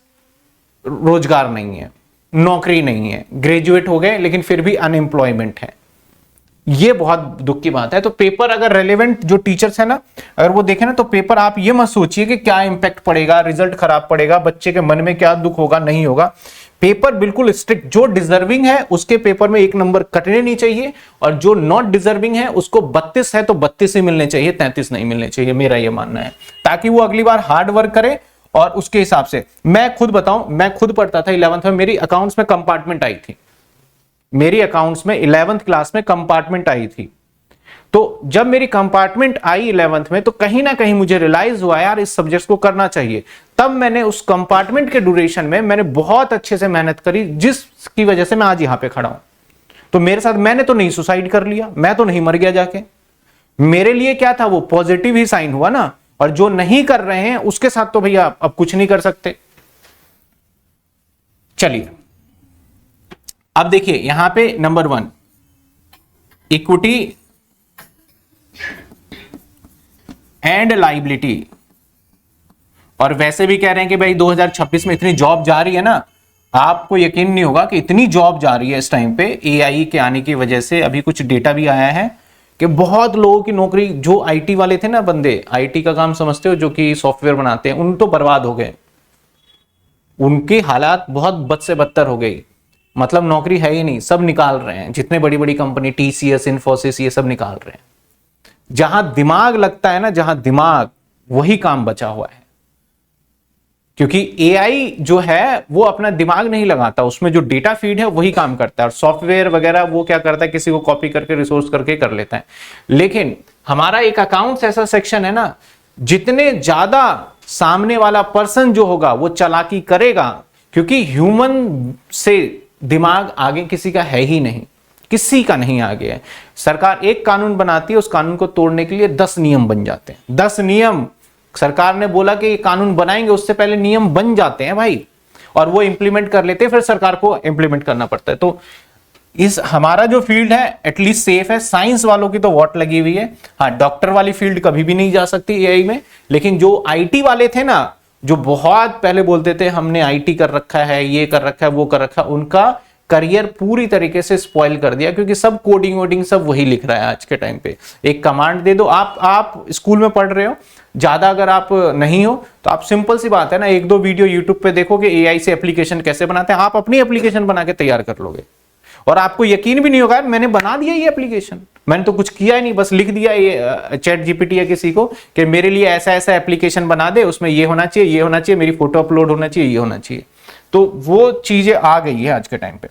रोजगार नहीं है, नौकरी नहीं है, ग्रेजुएट हो गए लेकिन फिर भी अनएम्प्लॉयमेंट है। ये बहुत दुख की बात है। तो पेपर अगर रेलेवेंट जो टीचर्स है ना, अगर वो देखें ना, तो पेपर आप ये मत सोचिए कि क्या इंपैक्ट पड़ेगा, रिजल्ट खराब पड़ेगा, बच्चे के मन में क्या दुख होगा, नहीं होगा। पेपर बिल्कुल स्ट्रिक्ट, जो डिजर्विंग है उसके पेपर में 1 नंबर कटने नहीं चाहिए, और जो नॉट डिजर्विंग है उसको 32 है तो 32 ही मिलने चाहिए, 33 नहीं मिलने चाहिए, मेरा ये मानना है, ताकि वो अगली बार हार्ड वर्क करे। और उसके हिसाब से मैं खुद बताऊं, मैं खुद पढ़ता था 11th में, मेरी अकाउंट्स में कंपार्टमेंट आई थी, मेरी अकाउंट्स में 11th क्लास में कंपार्टमेंट आई थी। तो जब मेरी कंपार्टमेंट आई 11th में, तो कहीं ना कहीं मुझे रियलाइज हुआ यार इस सब्जेक्ट को करना चाहिए। तब मैंने उस कंपार्टमेंट के ड्यूरेशन में मैंने बहुत अच्छे से मेहनत करी, जिसकी वजह से मैं आज यहां पे खड़ा हूं। तो मेरे साथ, मैंने तो नहीं सुसाइड कर लिया, मैं तो नहीं मर गया जाके, मेरे लिए क्या था, वो पॉजिटिव ही साइन हुआ ना। और जो नहीं कर रहे हैं उसके साथ तो भैया अब कुछ नहीं कर सकते। चलिए अब देखिए यहां पे नंबर 1 इक्विटी एंड लायबिलिटी। और वैसे भी कह रहे हैं कि भाई 2026 में इतनी जॉब जा रही है ना, आपको यकीन नहीं होगा कि इतनी जॉब जा रही है इस टाइम पे एआई के आने की वजह से। अभी कुछ डेटा भी आया है कि बहुत लोगों की नौकरी, जो आईटी वाले थे ना बंदे, आईटी का काम समझते हो, जो कि सॉफ्टवेयर बनाते हैं, उन तो बर्बाद हो गए, उनकी हालात बहुत बद से बदतर हो गई। मतलब नौकरी है ही नहीं, सब निकाल रहे हैं, जितने बड़ी बड़ी कंपनी, टीसीएस, इन्फोसिस, ये सब निकाल रहे हैं। जहां दिमाग लगता है ना, जहां दिमाग, वही काम बचा हुआ है। क्योंकि एआई जो है वो अपना दिमाग नहीं लगाता, उसमें जो डेटा फीड है वही काम करता है, और सॉफ्टवेयर वगैरह वो क्या करता है, किसी को कॉपी करके रिसोर्स करके कर लेता है। लेकिन हमारा एक अकाउंट्स ऐसा सेक्शन है ना, जितने ज्यादा सामने वाला पर्सन जो होगा वो चालाकी करेगा, क्योंकि ह्यूमन से दिमाग आगे किसी का है ही नहीं, किसी का नहीं आगे है। सरकार एक कानून बनाती है, उस कानून को तोड़ने के लिए 10 नियम बन जाते हैं। 10 नियम, सरकार ने बोला कि ये कानून बनाएंगे, उससे पहले नियम बन जाते हैं भाई, और वो इंप्लीमेंट कर लेते हैं, फिर सरकार को इंप्लीमेंट करना पड़ता है। तो इस हमारा जो फील्ड है एटलीस्ट सेफ है। साइंस वालों की तो वॉट लगी हुई है। हाँ, डॉक्टर वाली फील्ड कभी भी नहीं जा सकती एआई में, लेकिन जो आईटी वाले थे ना, जो बहुत पहले बोलते थे हमने आईटी कर रखा है, ये कर रखा है, वो कर रखा है, उनका करियर पूरी तरीके से स्पॉइल कर दिया, क्योंकि सब कोडिंग वोडिंग सब वही लिख रहा है आज के टाइम पे। एक कमांड दे दो, आप स्कूल में पढ़ रहे हो, ज्यादा अगर आप नहीं हो तो आप, सिंपल सी बात है ना, 1-2 वीडियो यूट्यूब पे देखो कि एआई से एप्लीकेशन कैसे बनाते हैं, आप अपनी एप्लीकेशन बना के तैयार कर लोगे, और आपको यकीन भी नहीं होगा मैंने बना दिया ये एप्लीकेशन, मैंने तो कुछ किया ही नहीं, बस लिख दिया ये चैट जीपीटी या किसी को कि मेरे लिए ऐसा ऐसा एप्लीकेशन बना दे, उसमें ये होना चाहिए, ये होना चाहिए, मेरी फोटो अपलोड होना चाहिए, ये होना चाहिए। तो वो चीजें आ गई है आज के टाइम पे।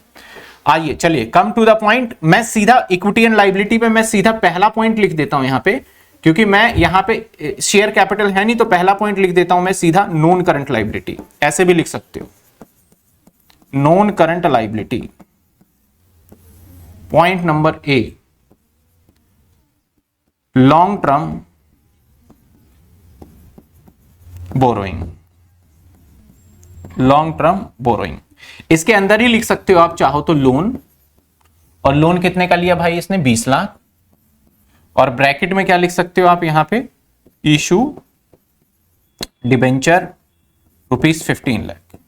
आइए चलिए कम टू द पॉइंट। मैं सीधा इक्विटी एंड लायबिलिटी पे मैं सीधा पहला पॉइंट लिख देता हूं यहां पे, क्योंकि मैं यहां पे शेयर कैपिटल है नहीं, तो पहला पॉइंट लिख देता हूं मैं सीधा नॉन करंट लायबिलिटी, ऐसे भी लिख सकते हो, non current liability. Point number A, long term borrowing, long term borrowing. इसके अंदर ही लिख सकते हो आप चाहो तो लोन, और लोन कितने का लिया भाई इसने, 20 लाख, और ब्रैकेट में क्या लिख सकते हो आप यहां पे, इशू डिबेंचर ₹15 लाख।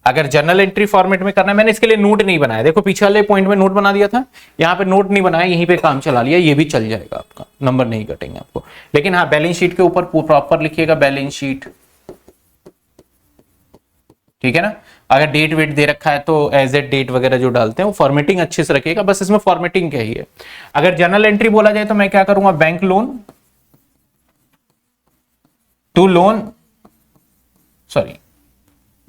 अगर जर्नल एंट्री फॉर्मेट में करना है, मैंने इसके लिए नोट नहीं बनाया, देखो पीछे वाले पॉइंट में नोट बना दिया था, यहां पे नोट नहीं बनाया, यहीं पे काम चला लिया, ये भी चल जाएगा, आपका नंबर नहीं कटेंगे आपको। लेकिन हाँ, बैलेंस शीट के ऊपर प्रॉपर लिखिएगा, बैलेंस शीट, ठीक है ना। अगर डेट वेट दे रखा है तो एज ए डेट वगैरह जो डालते हैं वो फॉर्मेटिंग अच्छे से रखिएगा, बस इसमें फॉर्मेटिंग क्या ही है। अगर जर्नल एंट्री बोला जाए तो मैं क्या करूंगा, bank loan to loan, sorry,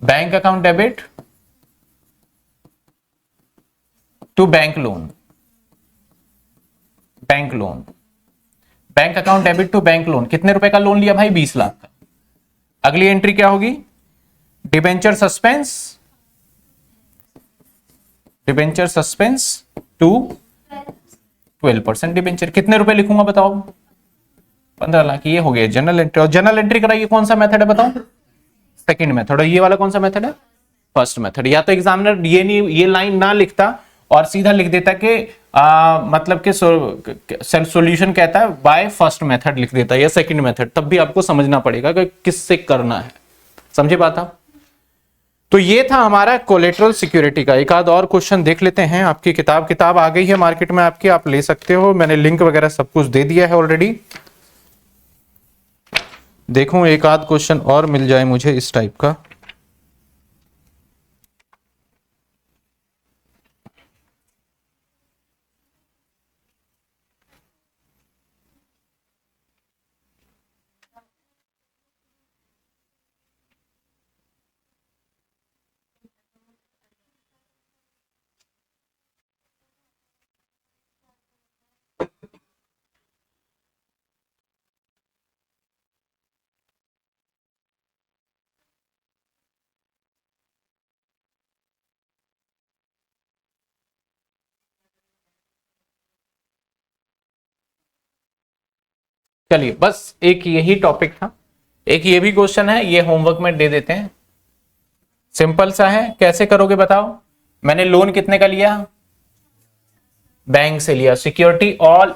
bank account debit to bank loan, bank loan, bank account debit to bank loan. कितने रुपए का लोन लिया भाई, 20 लाख का। अगली एंट्री क्या होगी, debenture suspense debenture suspense to 12% debenture. कितने रुपए लिखूंगा बताओ? 15 लाख। ये हो गया जनरल एंट्री। और जनरल एंट्री कराइए कौन सा मेथड है बताओ? Second method. और ये वाला कौन सा मेथड है? First method. या तो एग्जामिनर ये नहीं, ये लाइन ना लिखता और सीधा लिख देता कि मतलब कि सॉल्यूशन कहता है बाय फर्स्ट मेथड लिख देता है या सेकंड मेथड, तब भी आपको समझना पड़ेगा कि किससे करना है। समझे बात आप? तो ये था हमारा कोलेटरल सिक्योरिटी का। एक आध और क्वेश्चन देख लेते हैं। आपकी किताब आ गई है मार्केट में आपकी, आप ले सकते हो। मैंने लिंक वगैरह सब कुछ दे दिया है ऑलरेडी। देखो एक आध क्वेश्चन और मिल जाए मुझे इस टाइप का। चलिए बस एक यही टॉपिक था। एक ये भी क्वेश्चन है, ये होमवर्क में दे देते हैं। सिंपल सा है, कैसे करोगे बताओ? मैंने लोन कितने का लिया? बैंक से लिया। Security all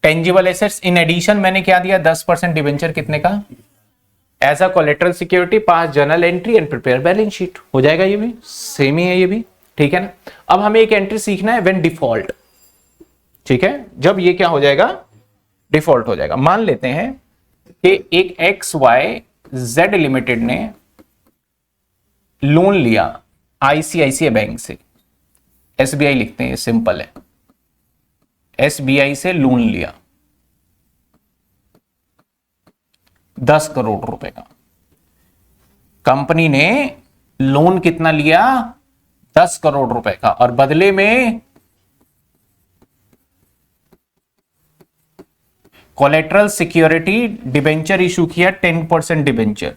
tangible assets in addition मैंने क्या दिया? 10% डिबेंचर कितने का? As a collateral security, pass journal entry and prepare balance sheet. हो जाएगा, ये भी सेम ही है, ये भी ठीक है ना। अब हमें एक एंट्री सीखना है व्हेन डिफॉल्ट। ठीक है, जब ये क्या हो जाएगा? डिफॉल्ट हो जाएगा। मान लेते हैं कि एक XYZ लिमिटेड ने लोन लिया ICICI बैंक से। SBI लिखते हैं, ये सिंपल है। SBI से लोन लिया 10 करोड़ रुपए का। कंपनी ने लोन कितना लिया? 10 करोड़ रुपए का। और बदले में कोलेटरल सिक्योरिटी डिबेंचर इशू किया 10% डिबेंचर।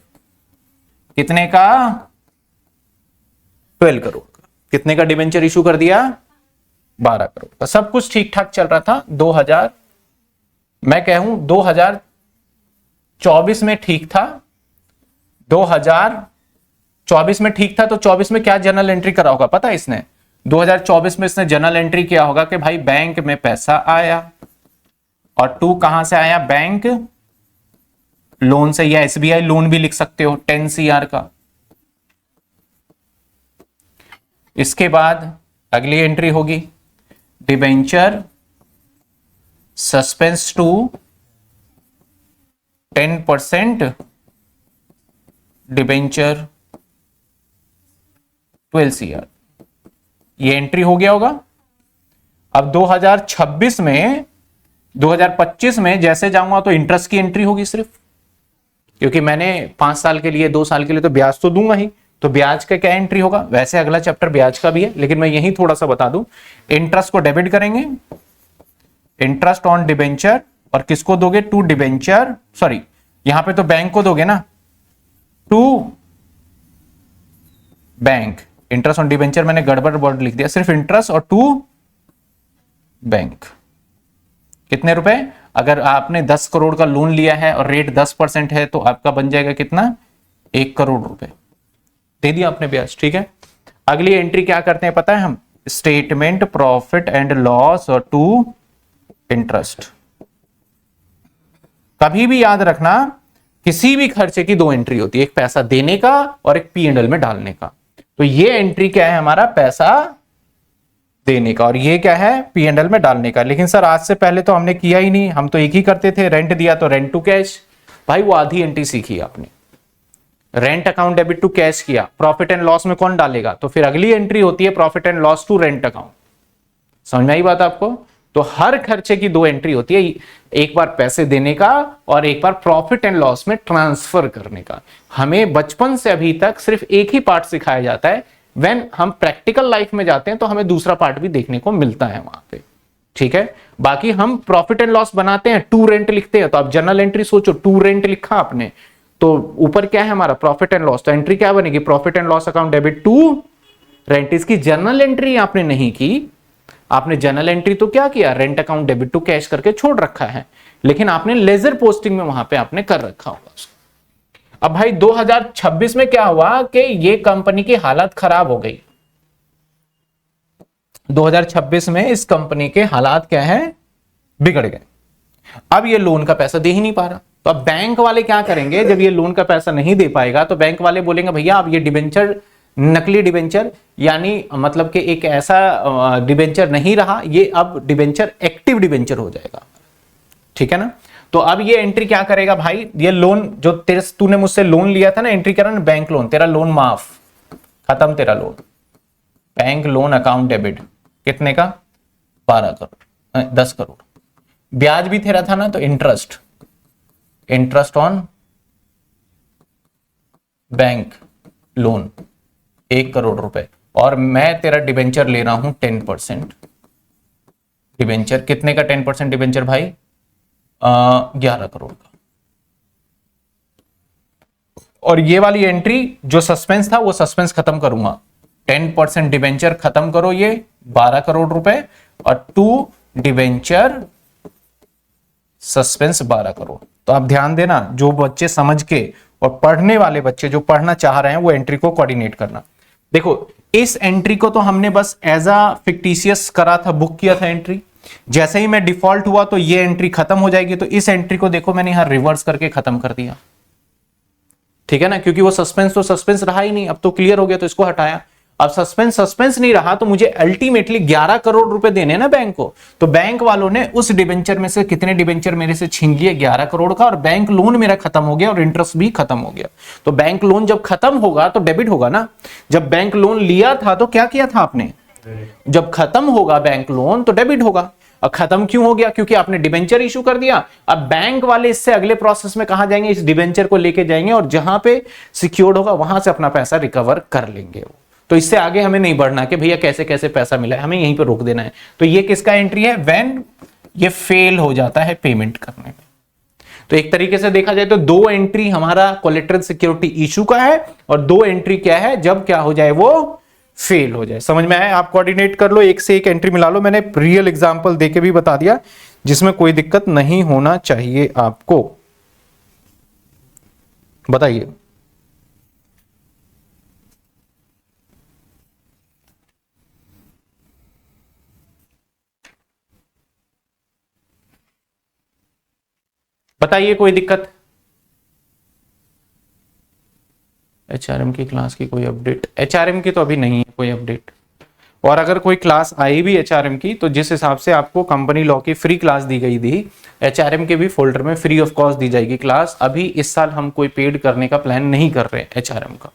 कितने का? 12 करोड़ का। कितने का डिबेंचर इशू कर दिया? 12 करोड़ का। सब कुछ ठीक ठाक चल रहा था। 2000 मैं कहूं 2024 में ठीक था। 2024 में ठीक था। तो 24 में क्या जनरल एंट्री करा होगा पता है इसने? 2024 में इसने जनरल एंट्री किया होगा कि भाई बैंक में पैसा आया। और 2 कहां से आया? बैंक लोन से, या SBI लोन भी लिख सकते हो 10 CR का। इसके बाद अगली एंट्री होगी debenture suspense to 10% debenture 12 CR। ये एंट्री हो गया होगा। अब 2026 में 2025 में जैसे जाऊंगा तो इंटरेस्ट की एंट्री होगी सिर्फ, क्योंकि मैंने 5 साल के लिए 2 साल के लिए तो ब्याज तो दूंगा ही। तो ब्याज का क्या एंट्री होगा? वैसे अगला चैप्टर ब्याज का भी है, लेकिन मैं यही थोड़ा सा बता दूं। इंटरेस्ट को डेबिट करेंगे, इंटरेस्ट ऑन डिबेंचर। और किसको दोगे? टू डिबेंचर, सॉरी यहां पे तो बैंक को दोगे ना, to bank. Interest on debenture मैंने गड़बड़ वर्ड लिख दिया, सिर्फ इंटरेस्ट और टू बैंक। कितने रुपए? अगर आपने 10 करोड़ का लोन लिया है और रेट 10% है तो आपका बन जाएगा कितना? 1 करोड़ रुपए। दे दिया आपने ब्याज। ठीक है, अगली एंट्री क्या करते हैं पता है हम? स्टेटमेंट प्रॉफिट एंड लॉस और टू इंटरेस्ट। कभी भी याद रखना, किसी भी खर्चे की 2 एंट्री होती है, एक पैसा देने का और एक P&L में डालने का। तो ये एंट्री क्या है? हमारा पैसा देने का, और ये क्या है? P&L में डालने का। लेकिन सर आज से पहले तो हमने किया ही नहीं, हम तो एक ही करते थे, रेंट दिया तो रेंट टू कैश। भाई वो आधी एंट्री सीखी आपने, rent account debit to cash किया, प्रॉफिट एंड लॉस में कौन डालेगा? तो फिर अगली एंट्री होती है profit and loss to rent account. समझ में आई बात आपको? तो हर खर्चे की 2 एंट्री होती है, एक बार पैसे देने का और एक बार प्रॉफिट एंड लॉस में ट्रांसफर करने का। हमें बचपन से अभी तक सिर्फ एक ही पार्ट सिखाया जाता है। व्हेन हम प्रैक्टिकल लाइफ में जाते हैं तो हमें दूसरा पार्ट भी देखने को मिलता है वहां पे। ठीक है, बाकी हम प्रॉफिट एंड लॉस बनाते हैं, टू रेंट लिखते हैं। तो आप जनरल एंट्री सोचो, टू रेंट लिखा आपने तो ऊपर क्या है हमारा? Profit and loss. तो एंट्री क्या बनेगी? Profit and loss account debit to rent. इसकी जर्नल एंट्री आपने नहीं की, आपने जर्नल एंट्री तो क्या किया, rent account debit to cash करके छोड़ रखा है, लेकिन आपने लेजर पोस्टिंग में वहां पे आपने कर रखा होगा उसको। अब भाई 2026 में क्या हुआ कि ये कंपनी की हालत खराब हो गई। 2026 में इस कंपनी के हालात क्या है, बिगड़ गए। अब ये लोन का पैसा दे ही नहीं पा रहा, तो अब बैंक वाले क्या करेंगे, जब ये लोन का पैसा नहीं दे पाएगा तो बैंक वाले बोलेंगे भैया अब ये डिबेंचर, नकली डिबेंचर, यानी मतलब कि एक ऐसा डिबेंचर नहीं रहा, ये अब डिबेंचर एक्टिव डिबेंचर हो जाएगा, ठीक है ना। तो अब ये एंट्री क्या करेगा भाई, ये लोन जो तूने मुझसे लोन लिया था ना, एंट्री करा ना बैंक लोन, तेरा लोन माफ, खत्म तेरा loan. Bank loan account debit कितने का, 12 करोड़ 10 करोड़। ब्याज भी तेरा था ना, तो interest on bank loan 1 crore रुपए, और मैं तेरा डिबेंचर ले रहा हूं 10% डिबेंचर। कितने का 10% डिबेंचर भाई, 11 करोड़ का। और ये वाली एंट्री जो सस्पेंस था वो सस्पेंस खत्म करूंगा, 10% डिबेंचर खत्म करो, ये 12 करोड़ रुपए, और 2 डिबेंचर सस्पेंस 12 करोड़। तो आप ध्यान देना, जो बच्चे समझ के और पढ़ने वाले बच्चे जो पढ़ना चाह रहे हैं वो एंट्री को कोऑर्डिनेट करना। देखो इस एंट्री को तो हमने बस एज अ फिक्टिशियस करा था, बुक किया था एंट्री। जैसे ही मैं डिफॉल्ट हुआ तो ये एंट्री खत्म हो जाएगी, तो इस एंट्री को देखो मैंने यहां रिवर्स करके खत्म कर दिया, ठीक है ना, क्योंकि वो सस्पेंस तो सस्पेंस रहा ही नहीं, अब तो क्लियर हो गया तो इसको हटाया। अब सस्पेंस नहीं रहा तो मुझे अल्टीमेटली 11 करोड़ रुपए देने ना बैंक को, तो बैंक वालों ने उस डिबेंचर में से कितने डिबेंचर मेरे से छीन लिए, 11 करोड़ का, और बैंक लोन मेरा खत्म हो गया और इंटरेस्ट भी खत्म हो गया। तो बैंक लोन जब खत्म होगा तो डेबिट होगा ना, जब बैंक लोन लिया था तो क्या किया था आपने, जब खत्म होगा बैंक लोन तो डेबिट होगा। और खत्म क्यों हो गया, क्योंकि आपने डिबेंचर इशू कर दिया। अब बैंक वाले इससे अगले प्रोसेस में कहां जाएंगे, इस डिबेंचर को लेके जाएंगे और जहां पे सिक्योर्ड होगा वहां से अपना पैसा रिकवर कर लेंगे वो। तो इससे आगे हमें नहीं बढ़ना कि भैया कैसे कैसे पैसा मिला है, हमें यहीं पे रोक देना है। तो ये किसका एंट्री है, व्हेन ये फेल हो जाता है पेमेंट करने में। तो एक तरीके से देखा जाए तो 2 एंट्री हमारा कोलेटरल सिक्योरिटी इशू का है, और 2 एंट्री क्या है, जब क्या हो जाए वो फेल हो जाए। समझ में आया, आप कोऑर्डिनेट कर लो, एक से एक एंट्री मिला लो। मैंने रियल एग्जांपल देके भी बता दिया जिसमें कोई दिक्कत नहीं होना चाहिए आपको। बताइए बताइए कोई दिक्कत। एचआरएम की क्लास की कोई अपडेट, एचआरएम की तो अभी नहीं है कोई अपडेट, और अगर कोई क्लास आई भी एचआरएम की तो जिस हिसाब से आपको कंपनी लॉ की फ्री क्लास दी गई थी, एचआरएम के भी फोल्डर में फ्री ऑफ कॉस्ट दी जाएगी क्लास। अभी इस साल हम कोई पेड करने का प्लान नहीं कर रहे एचआरएम का।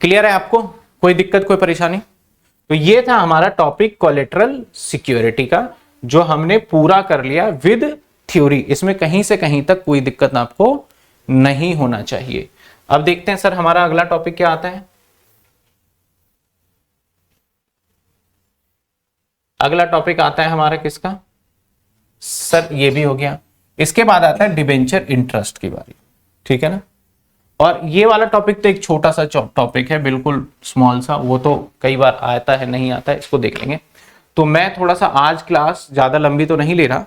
क्लियर है आपको, कोई दिक्कत कोई परेशानी। तो ये था हमारा टॉपिक कोलेटरल सिक्योरिटी का, जो हमने पूरा कर लिया विद थ्योरी। इसमें कहीं से कहीं तक कोई दिक्कत आपको नहीं होना चाहिए। अब देखते हैं सर हमारा अगला टॉपिक क्या आता है। अगला टॉपिक आता है हमारा किसका सर, ये भी हो गया। इसके बाद आता है डिबेंचर इंटरेस्ट की बारी, ठीक है ना। और ये वाला टॉपिक तो एक छोटा सा टॉपिक है, बिल्कुल स्मॉल सा, वो तो कई बार आता है नहीं आता है, इसको देख लेंगे। तो मैं थोड़ा सा आज क्लास ज्यादा लंबी तो नहीं ले रहा,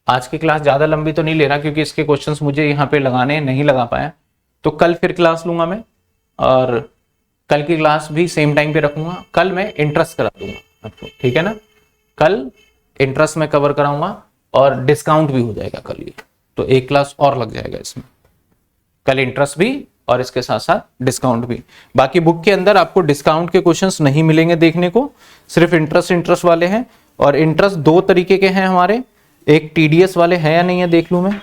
आज की क्लास ज्यादा लंबी तो नहीं ले रहा क्योंकि इसके क्वेश्चंस मुझे यहाँ पे लगाने नहीं लगा पाया। तो कल फिर क्लास लूंगा मैं, और कल की क्लास भी सेम टाइम पे रखूंगा। कल मैं इंटरेस्ट करा दूंगा आपको, ठीक है ना। कल इंटरेस्ट में कवर कराऊंगा और डिस्काउंट भी हो जाएगा कल ये, तो एक क्लास और लग जाएगा इसमें। कल इंटरेस्ट भी और इसके साथ साथ डिस्काउंट भी। बाकी बुक के अंदर आपको डिस्काउंट के क्वेश्चंस नहीं मिलेंगे देखने को, सिर्फ इंटरेस्ट वाले हैं। और इंटरेस्ट 2 तरीके के हैं हमारे, एक टीडीएस वाले हैं या नहीं है देख लूं मैं।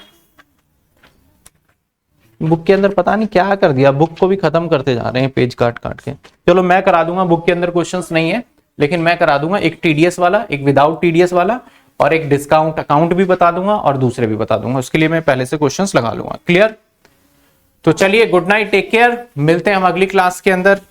बुक के अंदर पता नहीं क्या कर दिया, बुक को भी खत्म करते जा रहे हैं पेज काट काट के। चलो मैं करा दूंगा, बुक के अंदर क्वेश्चंस नहीं है लेकिन मैं करा दूंगा, एक टीडीएस वाला, एक विदाउट टीडीएस वाला, और एक डिस्काउंट अकाउंट भी बता दूंगा और दूसरे भी बता दूंगा। उसके लिए मैं पहले से क्वेश्चंस लगा लूंगा। क्लियर। तो चलिए गुड नाइट, टेक केयर, मिलते हैं हम अगली क्लास के अंदर।